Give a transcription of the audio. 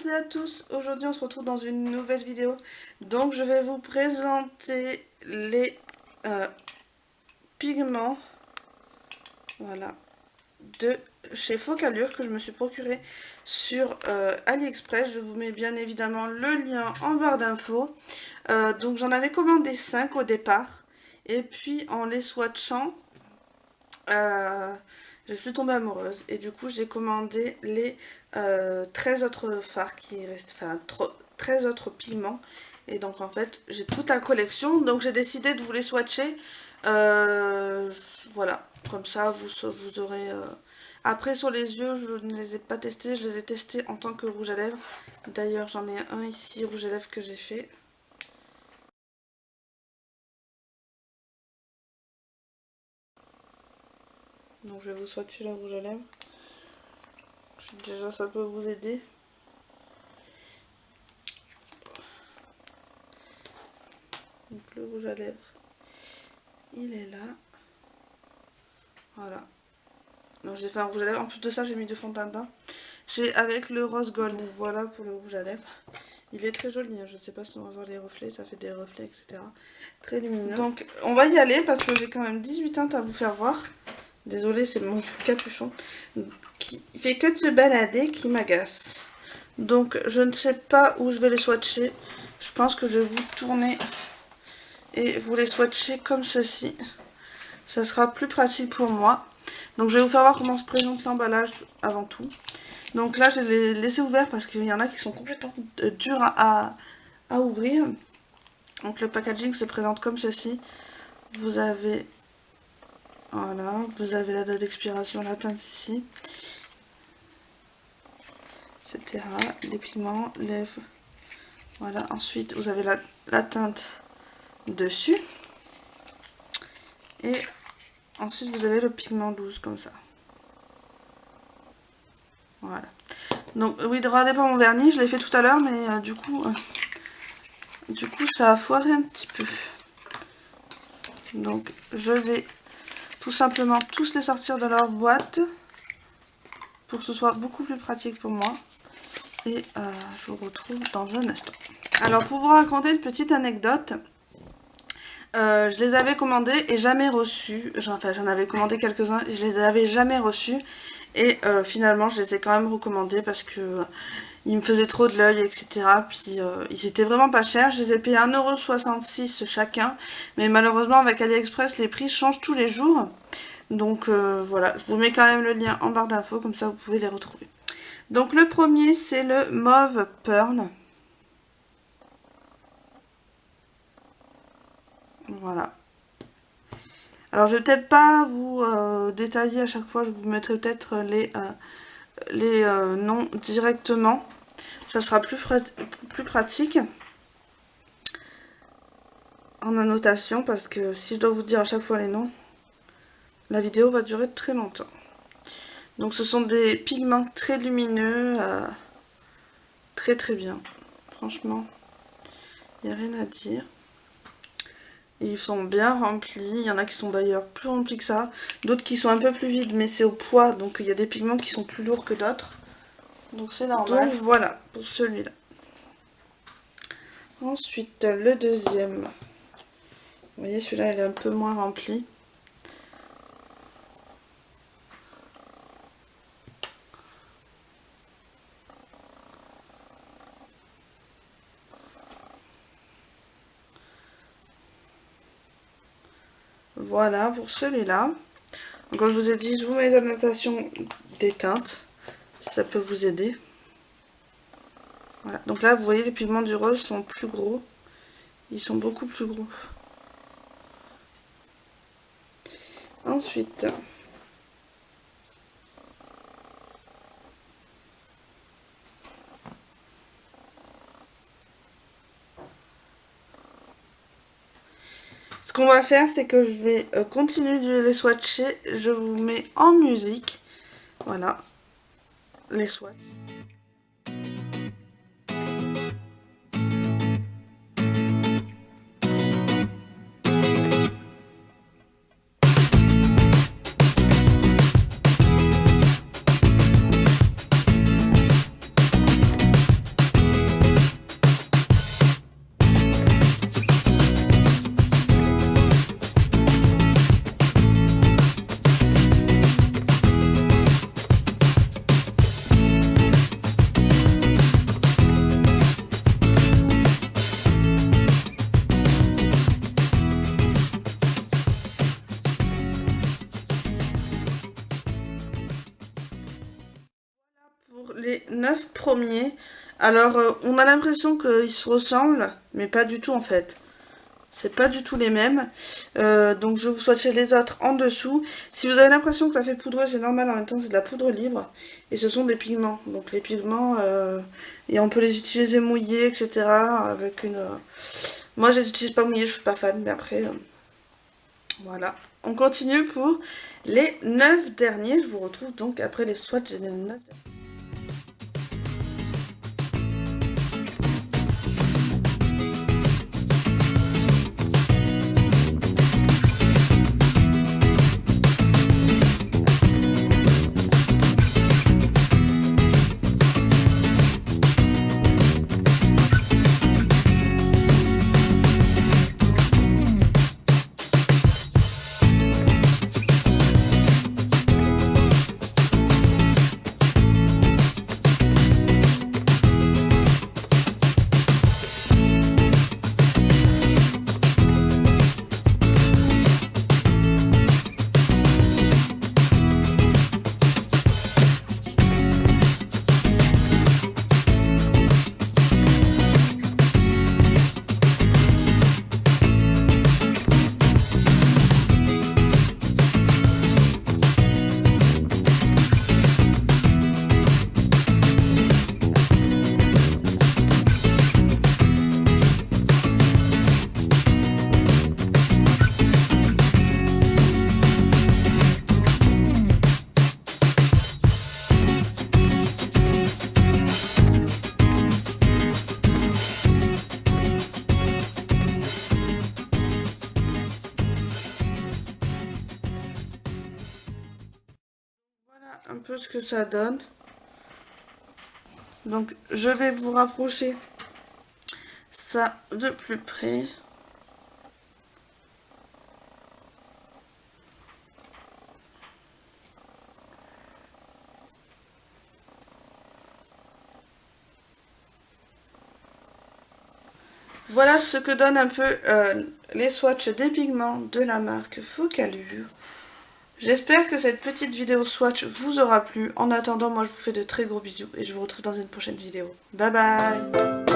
toutes et à tous, aujourd'hui on se retrouve dans une nouvelle vidéo. Donc je vais vous présenter les pigments, voilà, de chez Focallure que je me suis procuré sur AliExpress. Je vous mets bien évidemment le lien en barre d'infos. Donc j'en avais commandé 5 au départ, et puis en les swatchant, je suis tombée amoureuse et du coup j'ai commandé les 13 autres fards qui restent, enfin 13 autres pigments, et donc en fait j'ai toute la collection, donc j'ai décidé de vous les swatcher, voilà, comme ça vous aurez... Après sur les yeux je ne les ai pas testés, je les ai testés en tant que rouge à lèvres. D'ailleurs j'en ai un ici, rouge à lèvres, que j'ai fait. Donc je vais vous swatcher la rouge à lèvres. Déjà ça peut vous aider. Donc le rouge à lèvres, il est là. Voilà. Donc j'ai fait un rouge à lèvres. En plus de ça j'ai mis du fond de teint. J'ai avec le rose gold. Donc voilà pour le rouge à lèvres. Il est très joli, hein. Je sais pas si on va voir les reflets, ça fait des reflets, etc. Très lumineux. Donc on va y aller parce que j'ai quand même 18 teintes à vous faire voir. Désolée, c'est mon capuchon qui fait que de se balader qui m'agace. Donc je ne sais pas où je vais les swatcher. Je pense que je vais vous tourner et vous les swatcher comme ceci. Ça sera plus pratique pour moi. Donc je vais vous faire voir comment se présente l'emballage avant tout. Donc là je les laissé ouverts parce qu'il y en a qui sont complètement durs à ouvrir. Donc le packaging se présente comme ceci. Vous avez... Voilà, vous avez la date d'expiration, la teinte ici, etc. Les pigments, lèvres. Voilà, ensuite vous avez la teinte dessus. Et ensuite vous avez le pigment loose comme ça. Voilà. Donc oui, regardez pas mon vernis, je l'ai fait tout à l'heure, mais du coup ça a foiré un petit peu. Donc je vais tout simplement tous les sortir de leur boîte pour que ce soit beaucoup plus pratique pour moi. Et je vous retrouve dans un instant. Alors pour vous raconter une petite anecdote, je les avais commandés et jamais reçus. Enfin j'en avais commandé quelques-uns et je les avais jamais reçus. Et finalement je les ai quand même recommandés parce que ils me faisaient trop de l'œil, etc. Puis ils étaient vraiment pas chers. Je les ai payés 1,66 € chacun. Mais malheureusement avec AliExpress les prix changent tous les jours. Donc voilà, je vous mets quand même le lien en barre d'infos, comme ça vous pouvez les retrouver. Donc le premier c'est le Mauve Pearl. Voilà. Alors je vais peut-être pas vous détailler à chaque fois, je vous mettrai peut-être les noms directement. Ça sera plus pratique en annotation, parce que si je dois vous dire à chaque fois les noms, la vidéo va durer très longtemps. Donc ce sont des pigments très lumineux, très très bien. Franchement, il n'y a rien à dire. Ils sont bien remplis, il y en a qui sont d'ailleurs plus remplis que ça, d'autres qui sont un peu plus vides, mais c'est au poids, donc il y a des pigments qui sont plus lourds que d'autres. Donc c'est normal. Donc voilà pour celui-là. Ensuite le deuxième. Vous voyez, celui-là il est un peu moins rempli. Voilà pour celui-là. Comme je vous ai dit, je vous mets les annotations des teintes, si ça peut vous aider. Voilà. Donc là, vous voyez, les pigments du rose sont plus gros. Ils sont beaucoup plus gros. Ensuite, ce qu'on va faire, c'est que je vais continuer de les swatcher. Je vous mets en musique. Voilà, les swatchs. Pour les 9 premiers, alors on a l'impression qu'ils se ressemblent, mais pas du tout en fait. C'est pas du tout les mêmes. Donc je vous swatcherai les autres en dessous. Si vous avez l'impression que ça fait poudreux, c'est normal, en même temps c'est de la poudre libre. Et ce sont des pigments. Donc les pigments, et on peut les utiliser mouillés, etc. Avec une... Moi je les utilise pas mouillés, je suis pas fan, mais après... Voilà. On continue pour les 9 derniers. Je vous retrouve donc après les swatchs des 9 derniers. Un peu ce que ça donne. Donc je vais vous rapprocher ça de plus près. Voilà ce que donne un peu les swatchs des pigments de la marque Focallure. J'espère que cette petite vidéo swatch vous aura plu. En attendant, moi je vous fais de très gros bisous et je vous retrouve dans une prochaine vidéo. Bye bye!